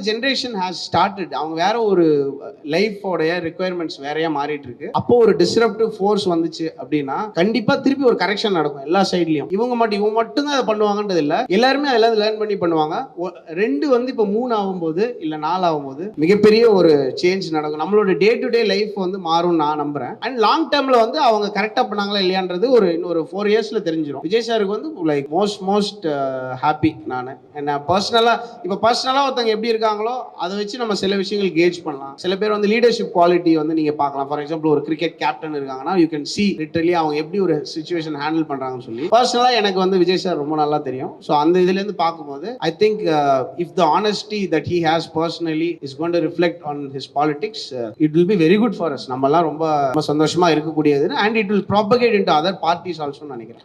Generation has started. அவங்க வேற ஒரு லைஃபோடைய ரிக்குயர்மெண்ட்ஸ் வேறையா மாறிட்டு இருக்கு. அப்போ ஒரு டிஸ்ரப்டிவ் ஃபோர்ஸ் வந்துச்சு அப்படின்னா கண்டிப்பா திருப்பி ஒரு கரெக்ஷன் நடக்கும் எல்லா சைட்லயும். இவங்க மட்டும் தான் அதை பண்ணுவாங்கன்றது இல்ல, எல்லாருமே அதெல்லாம் லேர்ன் பண்ணி பண்ணுவாங்க. ரெண்டு வந்து இப்போ 3 ஆகும்போது இல்ல 4 ஆகும்போது மிகப்பெரிய ஒரு சேஞ்ச் நடக்கும். நம்மளோட டே டு டே லைஃப் வந்து மாறும் நான் நம்புறேன். அண்ட் லாங் டேர்ம்ல வந்து அவங்க கரெக்டா பண்ணாங்களா இல்லையான்றது இன்னொரு 4 இயர்ஸ்ல தெரிஞ்சிடும். விஜய் சாருக்கு வந்து லைக் மோஸ்ட் ஹாப்பி நான். என்ன பர்சனலா ஒருத்தங்க எப்படி இருக்காங்களோ அதை வச்சு நம்ம சில விஷயங்கள் கேஜ் பண்ணலாம். சில பேர் வந்து லீடர்ஷிப் குவாலிட்டி வந்து நீங்க பார்க்கலாம். ஃபார் எக்ஸாம்பிள் ஒரு கிரிக்கெட் கேப்டன் இருக்காங்கன்னா யூ கேன் see லிட்டரலி அவங்க எப்படி ஒரு சிச்சுவேஷன் ஹேண்டில் பண்றாங்கன்னு சொல்லி. பர்சனலா எனக்கு வந்து விஜய் சார் ரொம்ப நல்லா தெரியும். ஸோ அந்த இதுல இருந்து பார்க்கும்போது I think if the honesty that he has personally is going to reflect on his politics, it will be very good for us. நம்மலாம் ரொம்ப சந்தோஷமா இருக்கக்கூடியது. And it will propagate into other parties also நினைக்கிறேன்.